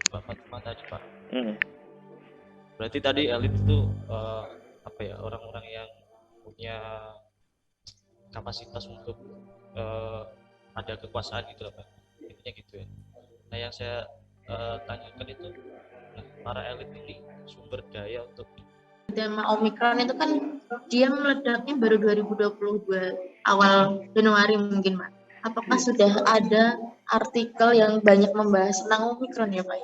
Pak Fatima tadi, Pak. Hmm. Berarti tadi elit itu apa ya, orang-orang yang punya kapasitas untuk eh, ada kekuasaan gitu loh, Pak. Intinya gitu ya. Nah, yang saya tanyakan itu, nah, para elit ini sumber daya untuk Tema Omikron itu kan dia meledaknya baru 2022 awal Januari mungkin, Pak. Apakah sudah ada artikel yang banyak membahas tentang Omikron ya, Pak?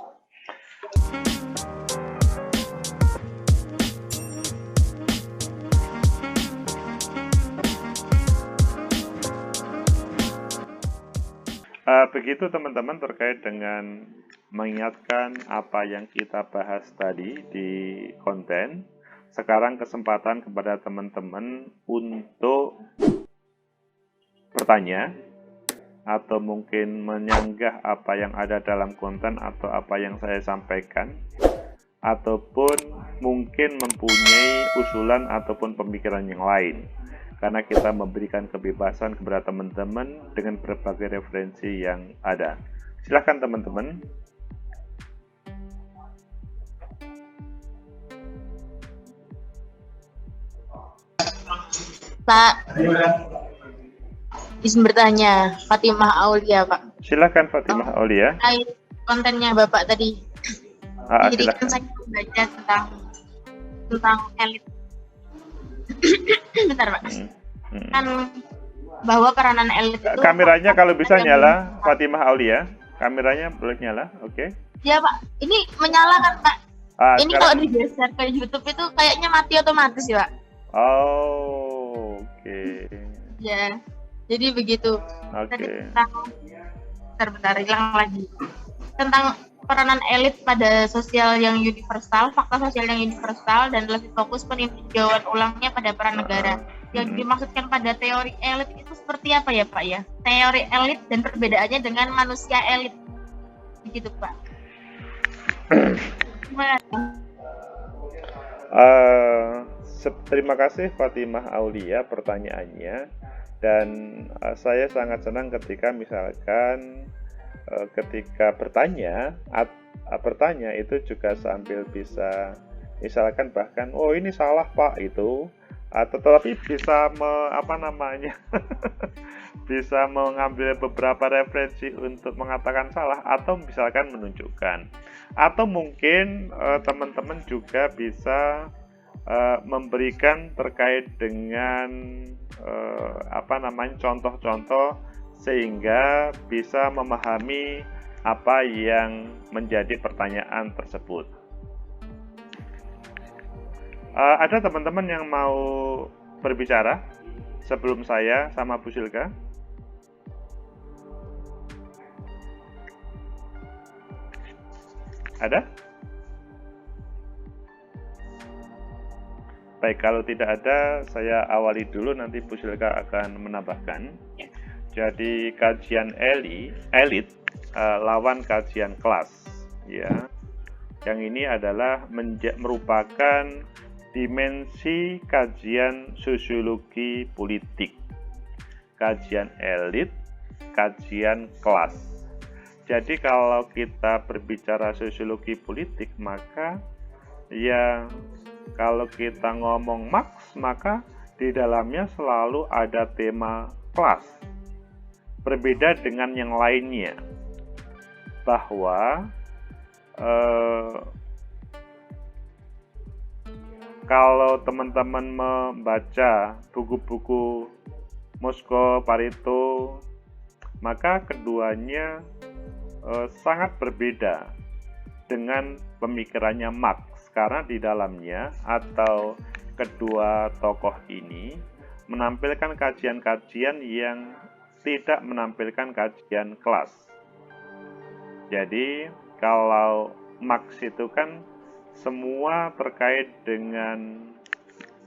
Begitu teman-teman terkait dengan mengingatkan apa yang kita bahas tadi di konten. Sekarang kesempatan kepada teman-teman untuk bertanya atau mungkin menyanggah apa yang ada dalam konten atau apa yang saya sampaikan, ataupun mungkin mempunyai usulan ataupun pemikiran yang lain. Karena kita memberikan kebebasan kepada teman-teman dengan berbagai referensi yang ada. Silakan teman-teman. Pak, izin bertanya, Fatimah Aulia, Pak. Silakan Fatimah Aulia. Terkait kontennya Bapak tadi. Jadi kan Silakan. saya membaca tentang elit. Bentar, Pak. Kan bahwa peranan elit itu Kameranya kalau bisa nyala, Fatimah Aulia. Kameranya boleh nyala, oke? Ya, Pak. Ini menyala kan, Pak? Ini Sekarang... kalau digeser ke YouTube itu kayaknya mati otomatis ya, Pak? Oh, oke. Ya, jadi begitu. Oke. Bentar, hilang lagi. Tentang peranan elit pada sosial yang universal, fakta sosial yang universal, dan lebih fokus peninjauan ulangnya pada peran negara. Yang dimaksudkan pada teori elit itu seperti apa ya, Pak ya? Teori elit dan perbedaannya dengan manusia elit. Begitu, Pak. Terima kasih Fatimah Aulia pertanyaannya, dan saya sangat senang ketika misalkan ketika bertanya itu juga sambil bisa misalkan bahkan ini salah Pak itu, tetapi bisa bisa mengambil beberapa referensi untuk mengatakan salah atau misalkan menunjukkan, atau mungkin teman-teman juga bisa memberikan terkait dengan contoh-contoh sehingga bisa memahami apa yang menjadi pertanyaan tersebut. Ada teman-teman yang mau berbicara sebelum saya sama Bu Silka? Ada? Baik, kalau tidak ada, saya awali dulu, nanti Bu Silka akan menambahkan. Jadi kajian elit lawan kajian kelas, ya. Yang ini adalah merupakan dimensi kajian sosiologi politik. Kajian elit, kajian kelas. Jadi kalau kita berbicara sosiologi politik, maka ya kalau kita ngomong Marx, maka di dalamnya selalu ada tema kelas. Berbeda dengan yang lainnya, bahwa kalau teman-teman membaca buku-buku Moskow, Pareto, maka keduanya sangat berbeda dengan pemikirannya Marx, karena di dalamnya atau kedua tokoh ini menampilkan kajian-kajian yang tidak menampilkan kajian kelas. Jadi kalau Marx itu kan semua terkait dengan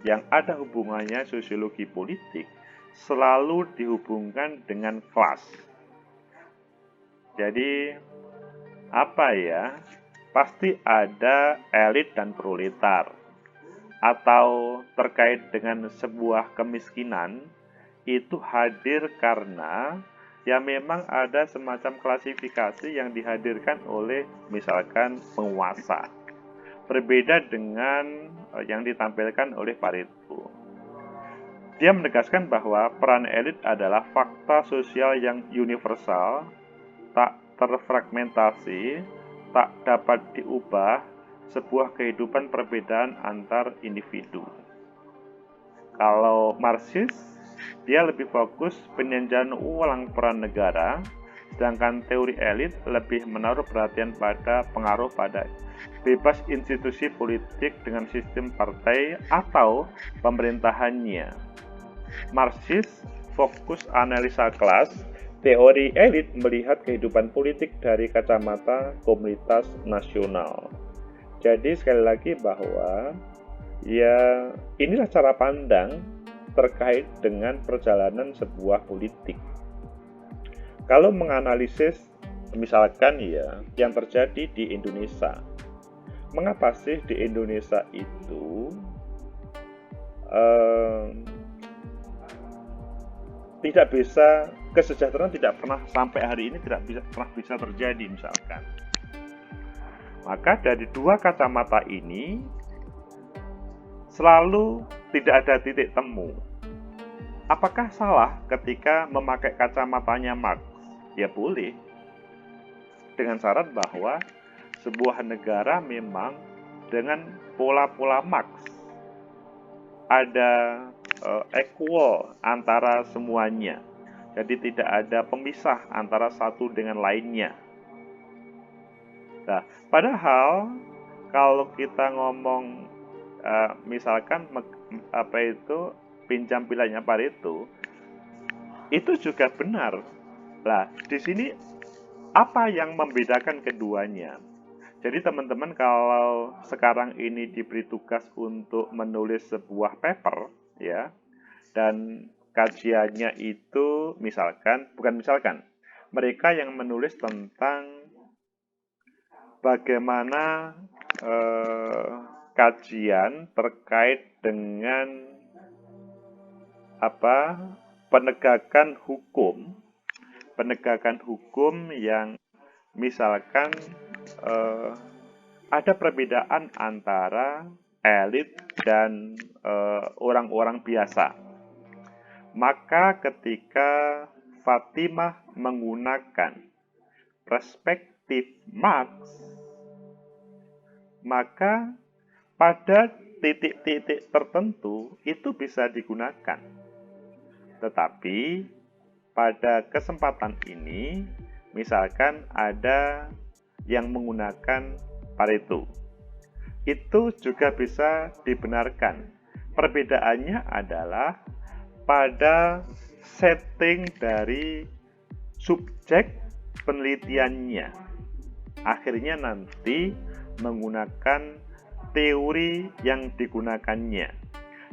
yang ada hubungannya sosiologi politik selalu dihubungkan dengan kelas. Jadi apa ya? Pasti ada elit dan proletar, atau terkait dengan sebuah kemiskinan itu hadir karena ya memang ada semacam klasifikasi yang dihadirkan oleh misalkan penguasa. Berbeda dengan yang ditampilkan oleh Pareto. Dia menegaskan bahwa peran elit adalah fakta sosial yang universal, tak terfragmentasi, tak dapat diubah, sebuah kehidupan perbedaan antar individu. Kalau Marxis, dia lebih fokus peninjauan ulang peran negara, sedangkan teori elit lebih menaruh perhatian pada pengaruh pada bebas institusi politik dengan sistem partai atau pemerintahannya. Marxis fokus analisa kelas, teori elit melihat kehidupan politik dari kacamata komunitas nasional. Jadi sekali lagi bahwa ya inilah cara pandang terkait dengan perjalanan sebuah politik. Kalau menganalisis misalkan ya yang terjadi di Indonesia, mengapa sih di Indonesia itu tidak bisa, kesejahteraan tidak pernah sampai hari ini tidak pernah bisa terjadi misalkan. Maka dari dua kacamata ini selalu tidak ada titik temu. Apakah salah ketika memakai kacamatanya Marx? Ya boleh. Dengan syarat bahwa sebuah negara memang dengan pola-pola Marx ada equal antara semuanya. Jadi tidak ada pemisah antara satu dengan lainnya. Nah, padahal kalau kita ngomong misalkan pinjam pilahnya Pareto, itu juga benar. Lah, di sini apa yang membedakan keduanya? Jadi teman-teman kalau sekarang ini diberi tugas untuk menulis sebuah paper, ya, dan kajiannya itu mereka yang menulis tentang bagaimana kajian terkait dengan penegakan hukum yang misalkan ada perbedaan antara elit dan orang-orang biasa. Maka ketika Fatimah menggunakan perspektif Marx, maka pada titik-titik tertentu itu bisa digunakan. Tetapi pada kesempatan ini, misalkan ada yang menggunakan Pareto, itu juga bisa dibenarkan. Perbedaannya adalah pada setting dari subjek penelitiannya. Akhirnya nanti menggunakan teori yang digunakannya.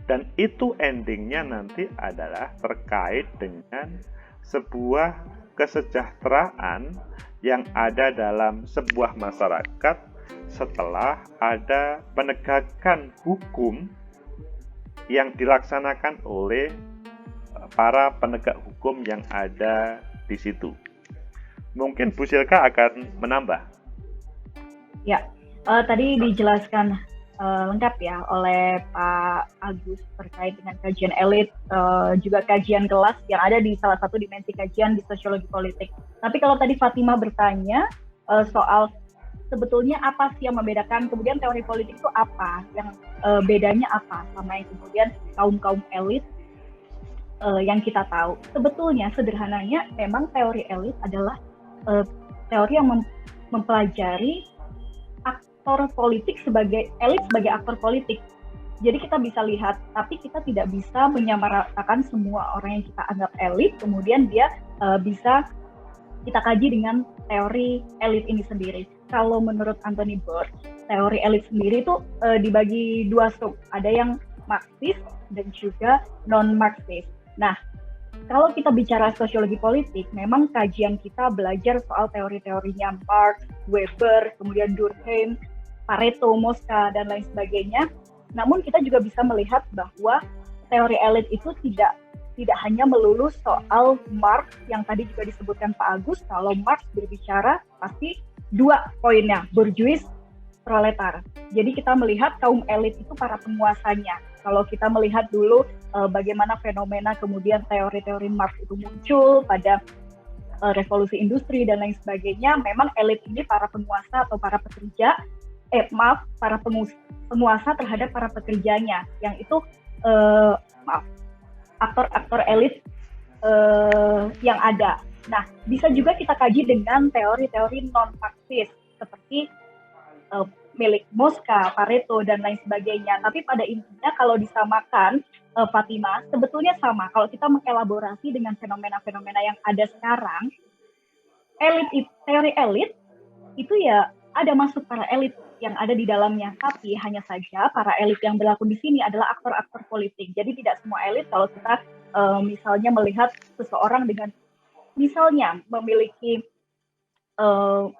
Dan itu endingnya nanti adalah terkait dengan sebuah kesejahteraan yang ada dalam sebuah masyarakat setelah ada penegakan hukum yang dilaksanakan oleh para penegak hukum yang ada di situ. Mungkin Bu Silka akan menambah. Ya, tadi dijelaskan lengkap ya oleh Pak Agus terkait dengan kajian elit, juga kajian kelas yang ada di salah satu dimensi kajian di sosiologi politik. Tapi kalau tadi Fatimah bertanya soal sebetulnya apa sih yang membedakan, kemudian teori politik itu apa, yang bedanya apa sama yang kemudian kaum elit yang kita tahu. Sebetulnya sederhananya memang teori elit adalah teori yang mempelajari aktor politik sebagai elit sebagai aktor politik. Jadi kita bisa lihat, tapi kita tidak bisa menyamaratakan semua orang yang kita anggap elit, kemudian dia bisa kita kaji dengan teori elit ini sendiri. Kalau menurut Anthony Burke, teori elit sendiri itu dibagi dua sub, ada yang Marxis dan juga non-Marxis. Nah, kalau kita bicara sosiologi politik, memang kajian kita belajar soal teori-teorinya Marx, Weber, kemudian Durkheim, Pareto, Mosca, dan lain sebagainya. Namun kita juga bisa melihat bahwa teori elit itu tidak tidak hanya melulu soal Marx yang tadi juga disebutkan Pak Agus. Kalau Marx berbicara pasti dua poinnya, borjuis, proletar. Jadi kita melihat kaum elit itu para penguasanya. Kalau kita melihat dulu bagaimana fenomena kemudian teori-teori Marx itu muncul pada revolusi industri dan lain sebagainya, memang elit ini para penguasa atau para pekerja, para penguasa terhadap para pekerjanya, yang itu aktor-aktor elit yang ada. Nah, bisa juga kita kaji dengan teori-teori non-Marxis seperti milik Mosca, Pareto, dan lain sebagainya. Tapi pada intinya kalau disamakan, Fatima, sebetulnya sama. Kalau kita mengelaborasi dengan fenomena-fenomena yang ada sekarang, teori elit itu ya ada masuk para elit yang ada di dalamnya. Tapi hanya saja para elit yang berlaku di sini adalah aktor-aktor politik. Jadi tidak semua elit, kalau kita misalnya melihat seseorang dengan misalnya memiliki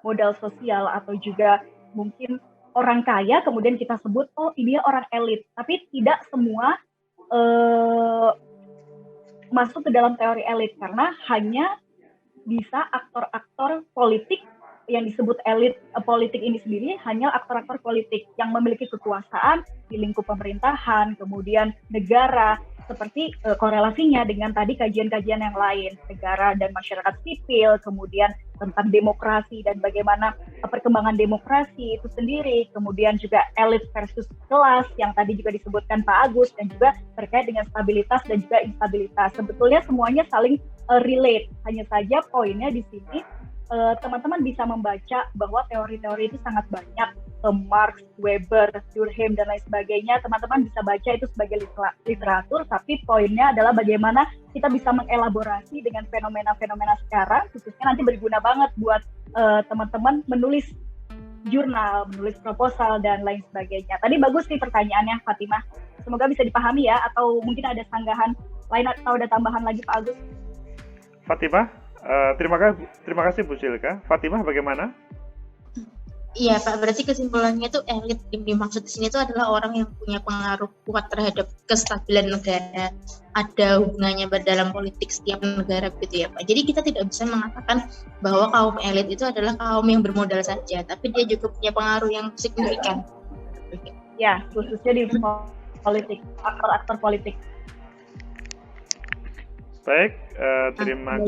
modal sosial atau juga mungkin orang kaya, kemudian kita sebut, oh ini orang elit. Tapi tidak semua masuk ke dalam teori elit, karena hanya bisa aktor-aktor politik yang disebut elit politik ini sendiri hanya aktor-aktor politik yang memiliki kekuasaan di lingkup pemerintahan, kemudian negara, seperti korelasinya dengan tadi kajian-kajian yang lain, negara dan masyarakat sipil, kemudian tentang demokrasi dan bagaimana perkembangan demokrasi itu sendiri, kemudian juga elit versus kelas yang tadi juga disebutkan Pak Agus, dan juga terkait dengan stabilitas dan juga instabilitas. Sebetulnya semuanya saling relate, hanya saja poinnya di sini teman-teman bisa membaca bahwa teori-teori itu sangat banyak, Marx, Weber, Durkheim, dan lain sebagainya. Teman-teman bisa baca itu sebagai literatur, tapi poinnya adalah bagaimana kita bisa mengelaborasi dengan fenomena-fenomena sekarang, khususnya nanti berguna banget buat teman-teman menulis jurnal, menulis proposal, dan lain sebagainya. Tadi bagus sih pertanyaannya, Fatimah. Semoga bisa dipahami ya, atau mungkin ada sanggahan lain atau ada tambahan lagi, Pak Agus. Fatimah, terima kasih Bu Silka. Fatimah bagaimana? Iya Pak, berarti kesimpulannya itu elit yang dimaksud di sini itu adalah orang yang punya pengaruh kuat terhadap kestabilan negara, ada hubungannya dalam politik setiap negara gitu ya Pak. Jadi kita tidak bisa mengatakan bahwa kaum elit itu adalah kaum yang bermodal saja, tapi dia juga punya pengaruh yang signifikan. Ya, khususnya di politik, aktor-aktor politik. Baik, terima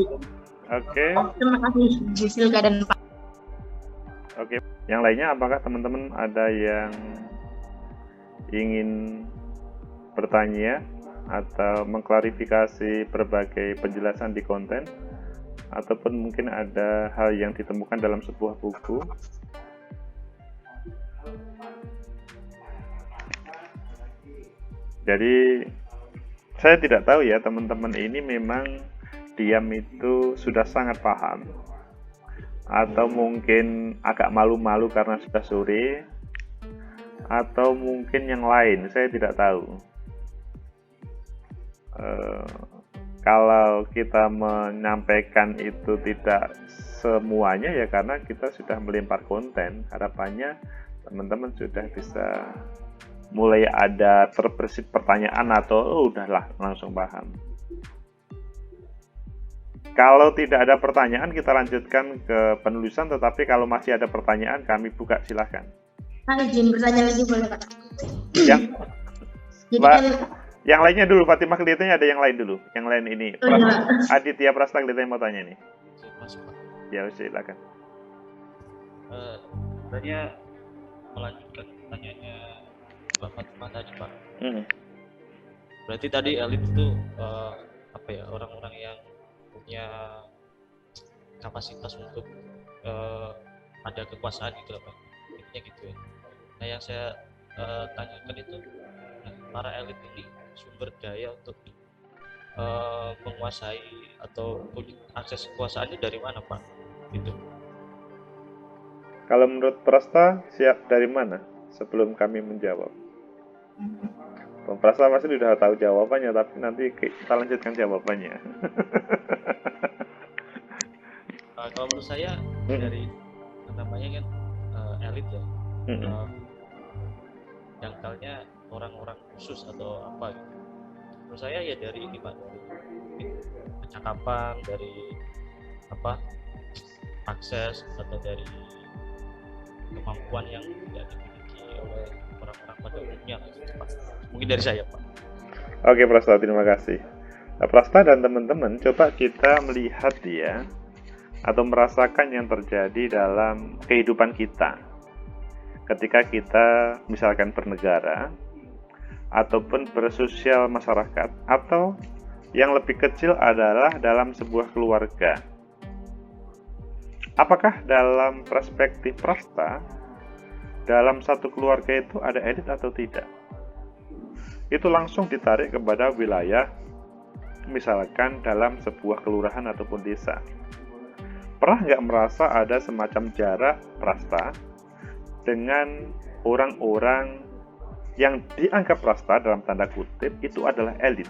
kasih Bu Silka dan Pak. Oke, yang lainnya apakah teman-teman ada yang ingin bertanya atau mengklarifikasi berbagai penjelasan di konten, ataupun mungkin ada hal yang ditemukan dalam sebuah buku? Jadi saya tidak tahu ya, teman-teman ini memang diam itu sudah sangat paham, atau mungkin agak malu-malu karena sudah sore, atau mungkin yang lain, saya tidak tahu. Kalau kita menyampaikan itu tidak semuanya ya karena kita sudah melempar konten, harapannya teman-teman sudah bisa mulai ada terbersit pertanyaan atau udahlah langsung paham. Kalau tidak ada pertanyaan, kita lanjutkan ke penulisan, tetapi kalau masih ada pertanyaan, kami buka, silahkan. Izin bertanya lagi boleh Pak? Yang lainnya dulu, Fatimah kelihatannya ada yang lain dulu. Yang lain ini, Aditya Prasta kelihatannya mau tanya nih. Ya, silakan. Sebenarnya melanjutkan pertanyaannya Mbak Fatimah tadi Pak. Berarti tadi elit itu orang-orang yang punya kapasitas untuk ada kekuasaan gitu Pak, intinya gitu ya. Nah yang saya tanyakan itu, para elit ini sumber daya untuk menguasai atau akses kekuasaannya dari mana Pak? Gitu. Kalau menurut Prasta, siap dari mana? Sebelum kami menjawab. Bang Prasta pasti sudah tahu jawabannya, tapi nanti kita lanjutkan jawabannya. Kalau menurut saya dari namanya kan elit ya, dangkalnya orang-orang khusus atau apa gitu. menurut saya ya dari ini Pak, dari mungkin percakapan, dari apa akses atau dari kemampuan yang tidak dimiliki oleh orang-orang pada umumnya Pak. Mungkin dari saya Pak. Oke Prasta, terima kasih. Nah, Prasta dan teman-teman, coba kita melihat ya, atau merasakan yang terjadi dalam kehidupan kita ketika kita misalkan bernegara ataupun bersosial masyarakat, atau yang lebih kecil adalah dalam sebuah keluarga. Apakah dalam perspektif Prasta, dalam satu keluarga itu ada elit atau tidak? Itu langsung ditarik kepada wilayah, misalkan dalam sebuah kelurahan ataupun desa. Pernah nggak merasa ada semacam jarak Prasta dengan orang-orang yang dianggap Prasta dalam tanda kutip itu adalah elit?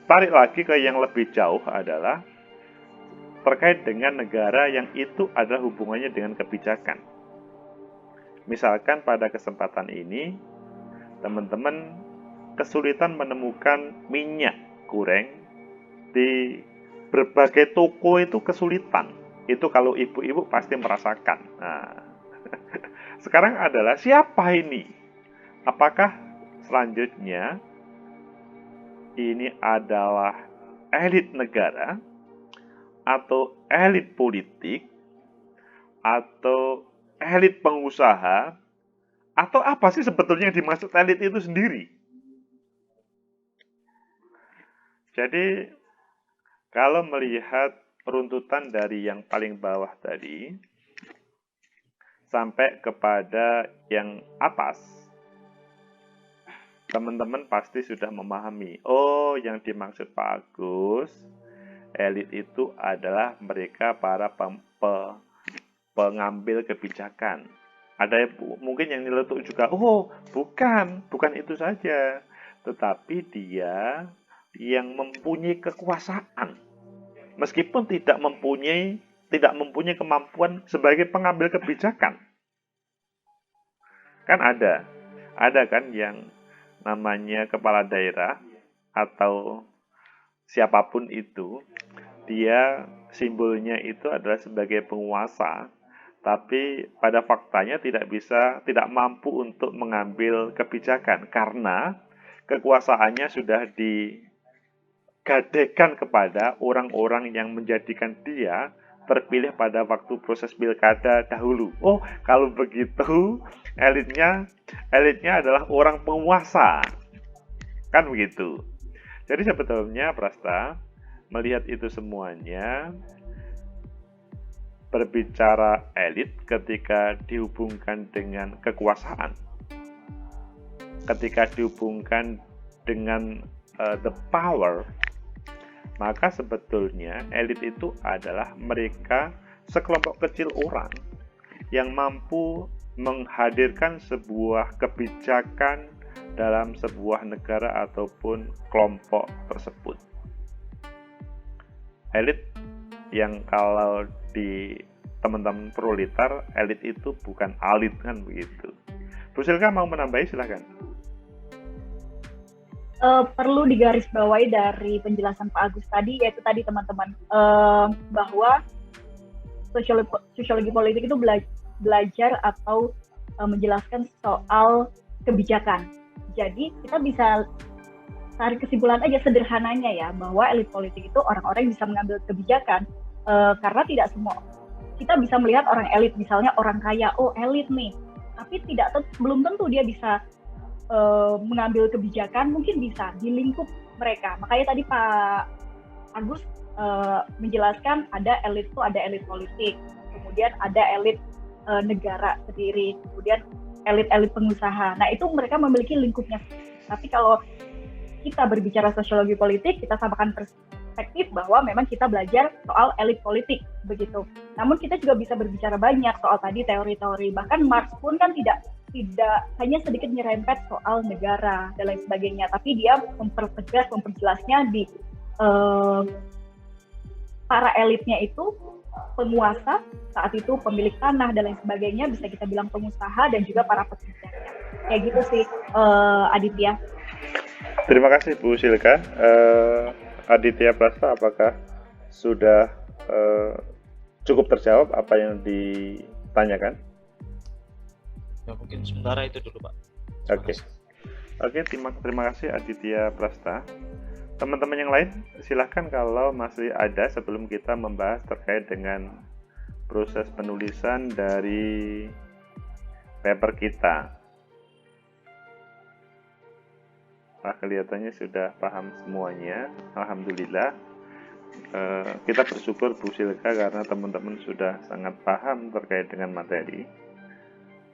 Tarik lagi ke yang lebih jauh adalah terkait dengan negara yang itu adalah hubungannya dengan kebijakan. Misalkan pada kesempatan ini, teman-teman kesulitan menemukan minyak goreng di berbagai toko, itu kesulitan. Itu kalau ibu-ibu pasti merasakan. Nah, sekarang adalah siapa ini? Apakah selanjutnya ini adalah elit negara, atau elit politik, atau elit pengusaha, atau apa sih sebetulnya yang dimaksud elit itu sendiri? Jadi, kalau melihat runtutan dari yang paling bawah tadi, sampai kepada yang atas, teman-teman pasti sudah memahami, oh yang dimaksud Pak Agus, elit itu adalah mereka para pengambil kebijakan. Ada mungkin yang nyeletuk juga, oh bukan itu saja, tetapi dia yang mempunyai kekuasaan, meskipun tidak mempunyai kemampuan sebagai pengambil kebijakan. Kan ada kan yang namanya kepala daerah atau siapapun itu, dia simbolnya itu adalah sebagai penguasa, tapi pada faktanya tidak mampu untuk mengambil kebijakan karena kekuasaannya sudah digadekan kepada orang-orang yang menjadikan dia terpilih pada waktu proses pilkada dahulu. Oh, kalau begitu elitnya adalah orang penguasa. Kan begitu. Jadi sebetulnya Prasta melihat itu semuanya, berbicara elit ketika dihubungkan dengan kekuasaan, ketika dihubungkan dengan the power, maka sebetulnya elit itu adalah mereka sekelompok kecil orang yang mampu menghadirkan sebuah kebijakan dalam sebuah negara ataupun kelompok tersebut. Elit yang kalau di teman-teman proletar, elit itu bukan alit, kan begitu. Bu Silka mau menambahi, silakan. Perlu digarisbawahi dari penjelasan Pak Agus tadi, yaitu tadi teman-teman, bahwa sosiologi politik itu belajar atau menjelaskan soal kebijakan. Jadi kita bisa tarik kesimpulan aja sederhananya ya, bahwa elit politik itu orang-orang yang bisa mengambil kebijakan, karena tidak semua kita bisa melihat orang elit, misalnya orang kaya, oh elit nih, tapi belum tentu dia bisa mengambil kebijakan, mungkin bisa di lingkup mereka. Makanya tadi Pak Agus menjelaskan ada elit itu ada elit politik, kemudian ada elit negara sendiri, kemudian elit-elit pengusaha. Nah itu mereka memiliki lingkupnya. Tapi kalau kita berbicara sosiologi politik, kita samakan perspektif bahwa memang kita belajar soal elit politik begitu. Namun kita juga bisa berbicara banyak soal tadi teori-teori. Bahkan Marx pun kan tidak hanya sedikit nyerempet soal negara dan lain sebagainya, tapi dia memperjelasnya di para elitnya itu penguasa, saat itu pemilik tanah dan lain sebagainya, bisa kita bilang pengusaha dan juga para pekerjanya. Kayak gitu sih, Aditya. Terima kasih Bu Silka. Aditya Prasta, apakah sudah cukup terjawab apa yang ditanyakan? Ya mungkin sementara itu dulu Pak. Oke. Oke, terima kasih Aditya Prasta. Teman-teman yang lain, silahkan kalau masih ada sebelum kita membahas terkait dengan proses penulisan dari paper kita. Kelihatannya sudah paham semuanya, alhamdulillah. Kita bersyukur Bu Silka karena teman-teman sudah sangat paham terkait dengan materi.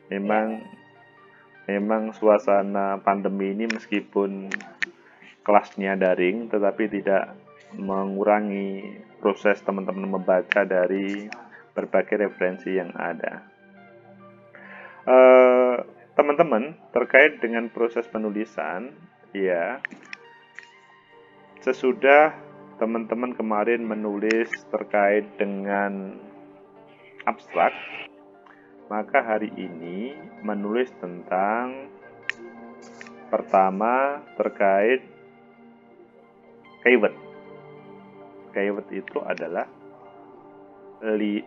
Memang suasana pandemi ini meskipun kelasnya daring, tetapi tidak mengurangi proses teman-teman membaca dari berbagai referensi yang ada. Teman-teman, terkait dengan proses penulisan, ya, sesudah teman-teman kemarin menulis terkait dengan abstrak, maka hari ini menulis tentang pertama terkait keyword. Keyword itu adalah 3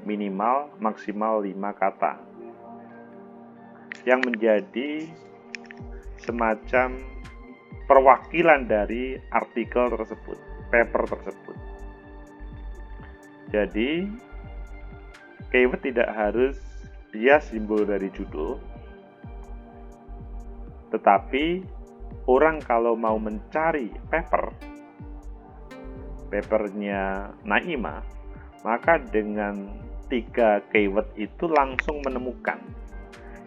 minimal maksimal 5 kata yang menjadi semacam perwakilan dari artikel tersebut, paper tersebut. Jadi keyword tidak harus dia simbol dari judul, tetapi orang kalau mau mencari papernya Naima, maka dengan 3 keyword itu langsung menemukan.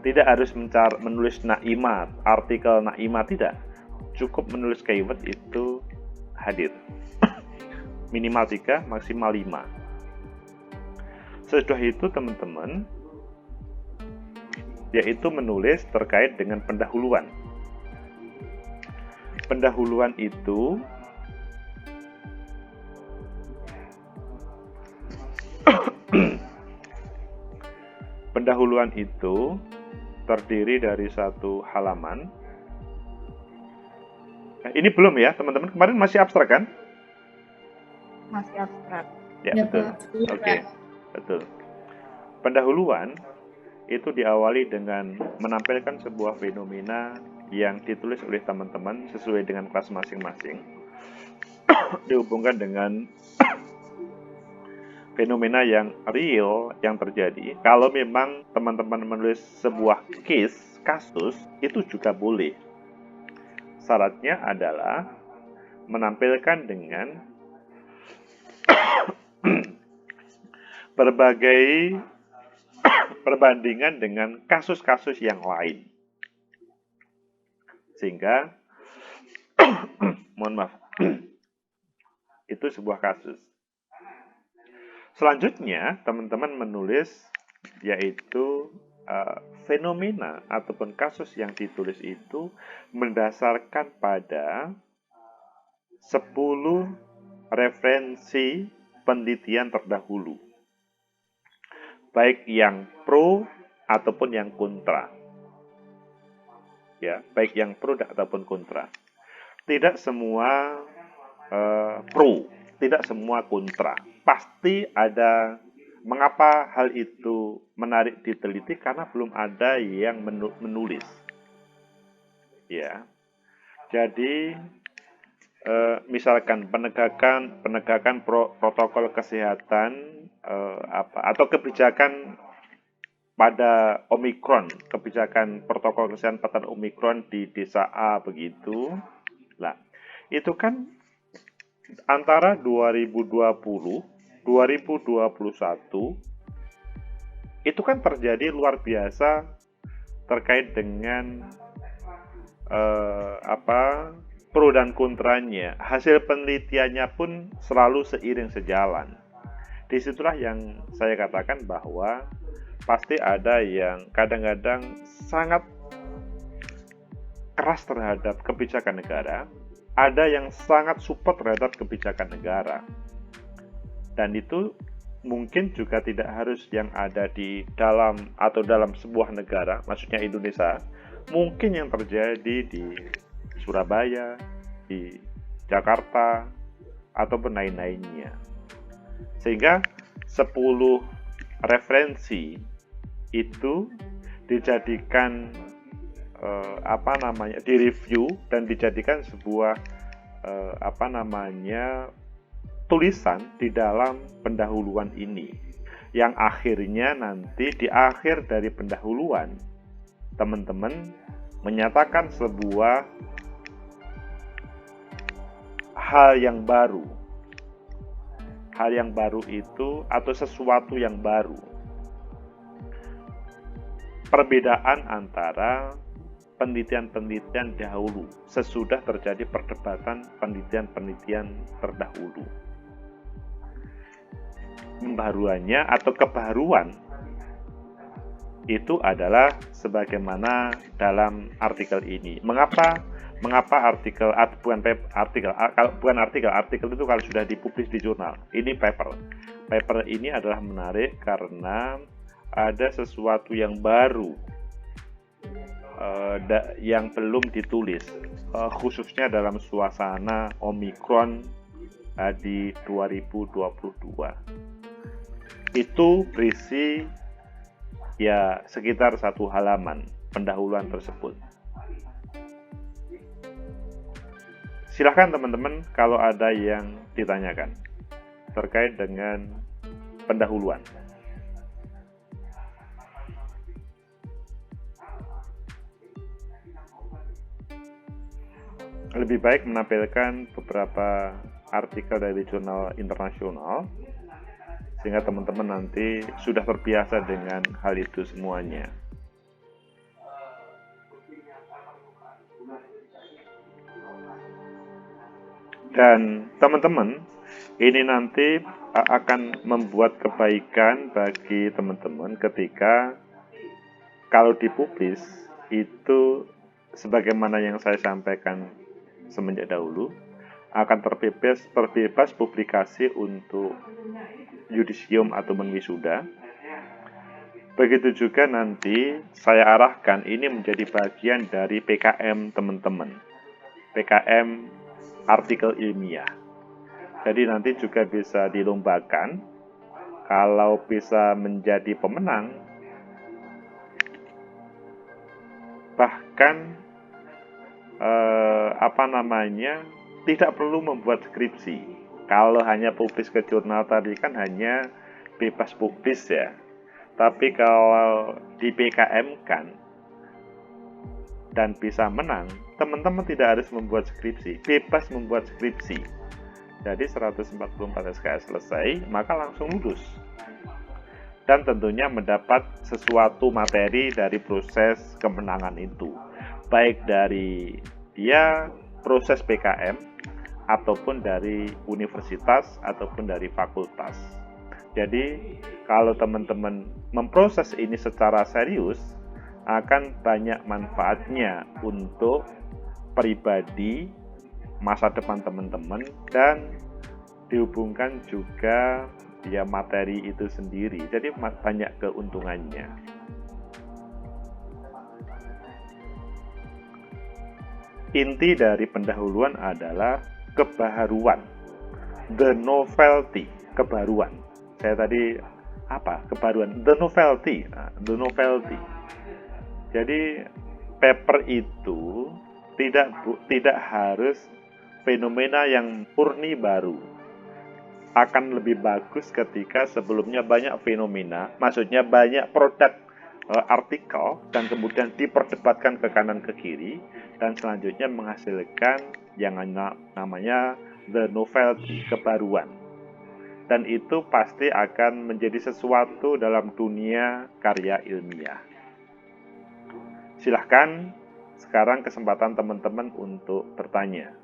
Tidak harus menulis Naima, artikel Naima, tidak. Cukup menulis keyword itu hadir. Minimal 3, maksimal 5. Sesudah itu teman-teman, yaitu menulis terkait dengan pendahuluan. Pendahuluan itu terdiri dari satu halaman. Ini belum ya teman-teman, kemarin masih abstrak kan? Masih abstrak. Ya, betul. Oke, betul. Pendahuluan itu diawali dengan menampilkan sebuah fenomena yang ditulis oleh teman-teman sesuai dengan kelas masing-masing, dihubungkan dengan fenomena yang real yang terjadi. Kalau memang teman-teman menulis sebuah kasus, itu juga boleh. Syaratnya adalah menampilkan dengan berbagai perbandingan dengan kasus-kasus yang lain. Sehingga, mohon maaf, itu sebuah kasus. Selanjutnya, teman-teman menulis yaitu fenomena ataupun kasus yang ditulis itu mendasarkan pada 10 referensi penelitian terdahulu. Baik yang pro ataupun yang kontra. Ya, baik yang pro ataupun kontra. Tidak semua pro, tidak semua kontra. Pasti ada mengapa hal itu menarik diteliti karena belum ada yang menulis. Ya. Jadi misalkan penegakan protokol kesehatan atau kebijakan pada Omikron, kebijakan protokol kesehatan pada Omikron di desa A begitu. Nah, itu kan antara 2020 2021 itu kan terjadi luar biasa terkait dengan pro dan kontranya. Hasil penelitiannya pun selalu seiring sejalan. Disitulah yang saya katakan bahwa pasti ada yang kadang-kadang sangat keras terhadap kebijakan negara, ada yang sangat support terhadap kebijakan negara. Dan itu mungkin juga tidak harus yang ada di dalam atau dalam sebuah negara, maksudnya Indonesia, mungkin yang terjadi di Surabaya, di Jakarta, ataupun lain-lainnya. Sehingga 10 referensi itu dijadikan direview dan dijadikan sebuah tulisan di dalam pendahuluan ini, yang akhirnya nanti di akhir dari pendahuluan teman-teman menyatakan sebuah hal yang baru itu atau sesuatu yang baru, perbedaan antara penelitian-penelitian dahulu sesudah terjadi perdebatan penelitian-penelitian terdahulu. Pembaruannya atau kebaruan itu adalah sebagaimana dalam artikel ini. Mengapa artikel itu kalau sudah dipublis di jurnal? Ini paper ini adalah menarik karena ada sesuatu yang baru yang belum ditulis, khususnya dalam suasana Omikron di 2022. Itu berisi ya sekitar 1 halaman pendahuluan tersebut. Silahkan teman-teman kalau ada yang ditanyakan terkait dengan pendahuluan. Lebih baik menampilkan beberapa artikel dari jurnal internasional sehingga teman-teman nanti sudah terbiasa dengan hal itu semuanya. Dan teman-teman, ini nanti akan membuat kebaikan bagi teman-teman ketika kalau dipublis itu sebagaimana yang saya sampaikan semenjak dahulu, akan terbebas publikasi untuk yudisium atau wisuda. Begitu juga nanti saya arahkan ini menjadi bagian dari PKM teman-teman, PKM artikel ilmiah. Jadi nanti juga bisa dilombakan. Kalau bisa menjadi pemenang, bahkan tidak perlu membuat skripsi. Kalau hanya publis ke jurnal tadi kan hanya bebas publis ya. Tapi kalau di PKM kan dan bisa menang, teman-teman tidak harus membuat skripsi, bebas membuat skripsi. Jadi 144 SKS selesai, maka langsung lulus. Dan tentunya mendapat sesuatu materi dari proses kemenangan itu. Baik dari dia proses PKM, ataupun dari universitas, ataupun dari fakultas. Jadi, kalau teman-teman memproses ini secara serius, akan banyak manfaatnya untuk pribadi, masa depan teman-teman, dan dihubungkan juga ya materi itu sendiri. Jadi, banyak keuntungannya. Inti dari pendahuluan adalah kebaharuan, the novelty, kebaruan. Saya tadi kebaruan, the novelty. Jadi paper itu tidak harus fenomena yang murni baru. Akan lebih bagus ketika sebelumnya banyak fenomena, maksudnya banyak produk artikel dan kemudian diperdebatkan ke kanan ke kiri dan selanjutnya menghasilkan yang namanya the novelty, kebaruan. Dan itu pasti akan menjadi sesuatu dalam dunia karya ilmiah. Silahkan sekarang kesempatan teman-teman untuk bertanya.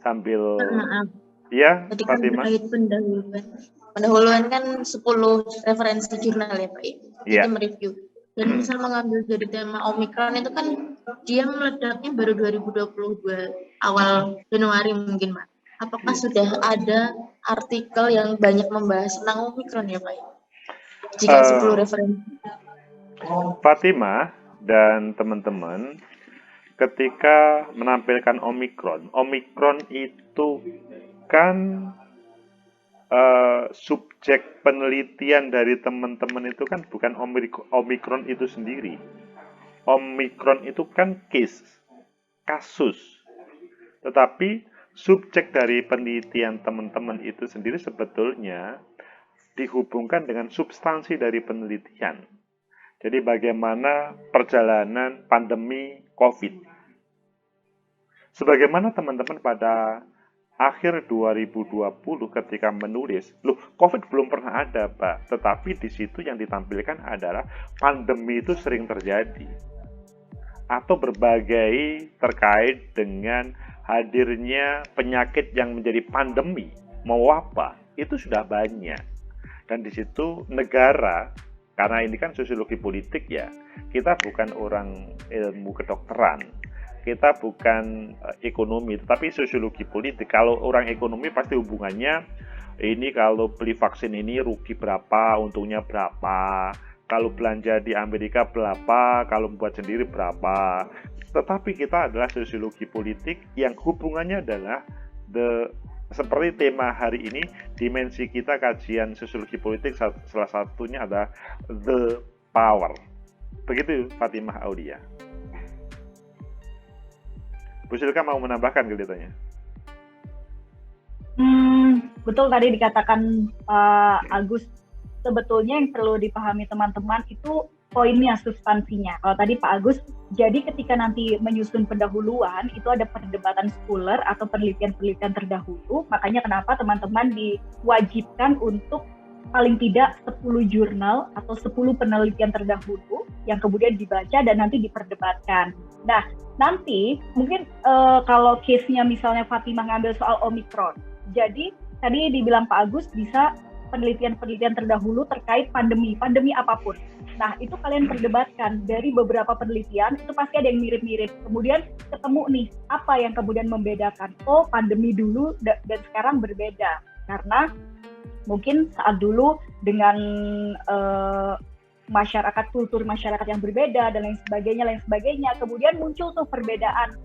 Sambil ya, tadi kan Fatimah. terkait pendahuluan kan 10 referensi jurnal ya Pak. Jadi mereview. Dan misal mengambil dari tema Omikron itu kan dia meledaknya baru 2022 awal Januari mungkin Pak. Apakah sudah ada artikel yang banyak membahas tentang Omikron ya Pak? Jika 10 referensi. Fatimah dan teman-teman, ketika menampilkan Omikron itu kan subjek penelitian dari teman-teman itu kan bukan Omikron itu sendiri. Omikron itu kan kasus. Tetapi subjek dari penelitian teman-teman itu sendiri sebetulnya dihubungkan dengan substansi dari penelitian. Jadi bagaimana perjalanan pandemi COVID. Sebagaimana teman-teman pada akhir 2020 ketika menulis, loh COVID belum pernah ada Pak, tetapi di situ yang ditampilkan adalah pandemi itu sering terjadi. Atau berbagai terkait dengan hadirnya penyakit yang menjadi pandemi, mewabah, itu sudah banyak. Dan di situ negara, karena ini kan sosiologi politik ya, kita bukan orang ilmu kedokteran, kita bukan ekonomi, tetapi sosiologi politik. Kalau orang ekonomi pasti hubungannya, ini kalau beli vaksin ini rugi berapa, untungnya berapa, kalau belanja di Amerika berapa, kalau membuat sendiri berapa. Tetapi kita adalah sosiologi politik yang hubungannya adalah seperti tema hari ini, dimensi kita kajian sosiologi politik salah satunya adalah the power. Begitu Fatimah Aulia. Bu Silka mau menambahkan kelihatannya. Betul tadi dikatakan Agus, sebetulnya yang perlu dipahami teman-teman itu poinnya, substansinya. Kalau tadi Pak Agus, jadi ketika nanti menyusun pendahuluan, itu ada perdebatan scholar atau penelitian-penelitian terdahulu, makanya kenapa teman-teman diwajibkan untuk paling tidak 10 jurnal atau 10 penelitian terdahulu yang kemudian dibaca dan nanti diperdebatkan. Nah, nanti mungkin kalau case-nya misalnya Fatimah ngambil soal Omikron, jadi tadi dibilang Pak Agus bisa penelitian-penelitian terdahulu terkait pandemi apapun. Nah, itu kalian perdebatkan dari beberapa penelitian, itu pasti ada yang mirip-mirip. Kemudian ketemu nih, apa yang kemudian membedakan? Oh, pandemi dulu dan sekarang berbeda. Karena mungkin saat dulu dengan kultur masyarakat yang berbeda dan lain sebagainya, kemudian muncul tuh perbedaan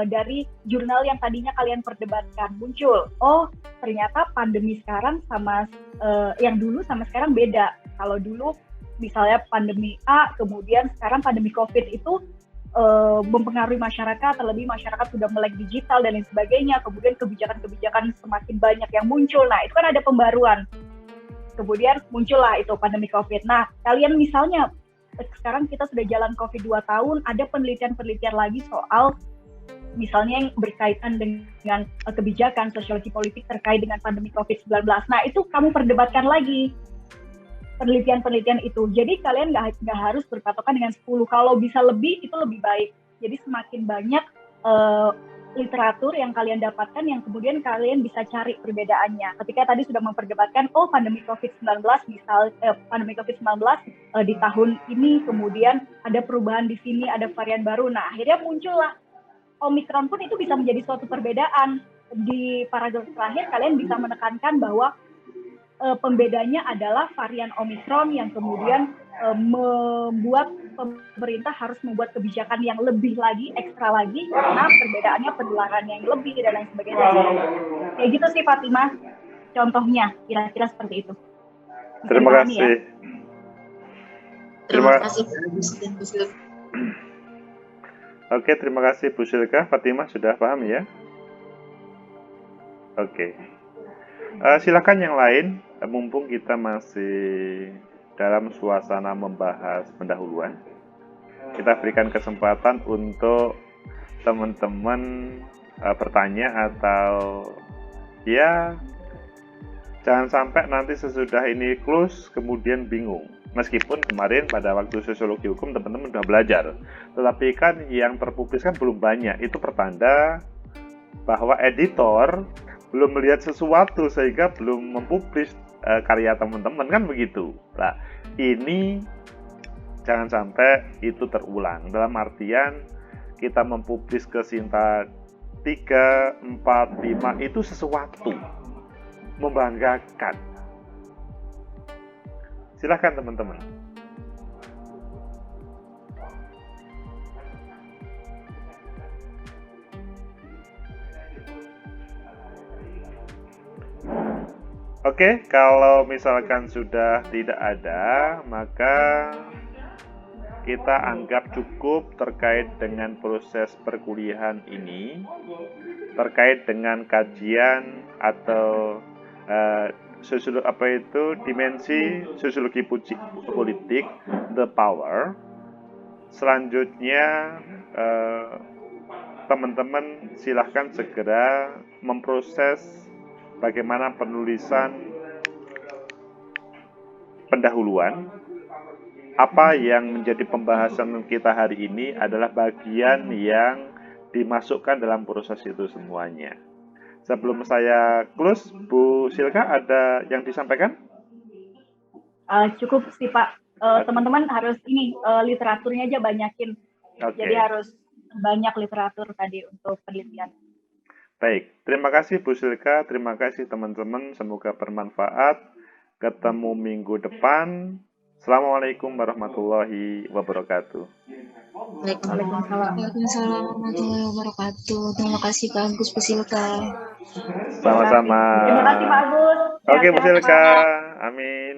dari jurnal yang tadinya kalian perdebatkan, muncul, oh ternyata pandemi sekarang sama yang dulu sama sekarang beda. Kalau dulu misalnya pandemi A, kemudian sekarang pandemi COVID itu mempengaruhi masyarakat, terlebih masyarakat sudah melek digital dan lain sebagainya, kemudian kebijakan-kebijakan semakin banyak yang muncul. Nah, itu kan ada pembaruan. Kemudian muncullah itu pandemi COVID. Nah, kalian misalnya sekarang kita sudah jalan COVID 2 tahun, ada penelitian-penelitian lagi soal misalnya yang berkaitan dengan kebijakan sosiologi politik terkait dengan pandemi COVID-19. Nah, itu kamu perdebatkan lagi penelitian-penelitian itu. Jadi kalian nggak harus berpatokan dengan 10. Kalau bisa lebih, itu lebih baik. Jadi semakin banyak literatur yang kalian dapatkan yang kemudian kalian bisa cari perbedaannya. Ketika tadi sudah memperdebatkan, oh pandemi COVID-19 pandemi COVID-19 di tahun ini kemudian ada perubahan di sini, ada varian baru. Nah, akhirnya muncullah Omikron pun itu bisa menjadi suatu perbedaan. Di paragraf terakhir kalian bisa menekankan bahwa pembedanya adalah varian Omikron yang kemudian membuat pemerintah harus membuat kebijakan yang lebih lagi, ekstra lagi, karena perbedaannya penularan yang lebih dan lain sebagainya. Kayak gitu sih Fatimah, contohnya kira-kira seperti itu. Terima kasih. Ya? Terima kasih Pak Agus dan Bu Silka. Oke, terima kasih Bu Silka. Fatimah sudah paham ya? Oke. Silakan yang lain, mumpung kita masih dalam suasana membahas pendahuluan. Kita berikan kesempatan untuk teman-teman bertanya atau ya jangan sampai nanti sesudah ini close kemudian bingung. Meskipun kemarin pada waktu sosiologi hukum teman-teman sudah belajar, tetapi kan yang terpublis kan belum banyak. Itu pertanda bahwa editor belum melihat sesuatu sehingga belum mempublis karya teman-teman, kan begitu. Nah, ini jangan sampai itu terulang. Dalam artian kita mempublis ke Sinta 3, 4, 5 itu sesuatu membanggakan. Silahkan teman-teman. Oke, kalau misalkan sudah tidak ada, maka kita anggap cukup terkait dengan proses perkuliahan ini, terkait dengan kajian atau dimensi sosiologi politik, the power. Selanjutnya teman-teman silahkan segera memproses bagaimana penulisan pendahuluan. Apa yang menjadi pembahasan kita hari ini adalah bagian yang dimasukkan dalam proses itu semuanya. Sebelum saya close, Bu Silka ada yang disampaikan? Cukup sih Pak. Teman-teman harus literaturnya aja banyakin. Okay. Jadi harus banyak literatur tadi untuk penelitian. Baik, terima kasih Bu Silka, terima kasih teman-teman, semoga bermanfaat. Ketemu minggu depan. Assalamualaikum warahmatullahi wabarakatuh. Waalaikumsalam warahmatullahi wabarakatuh. Terima kasih Pak Agus, Bu Silka. Sama-sama. Terima kasih Pak Agus. Oke Bu Silka, amin.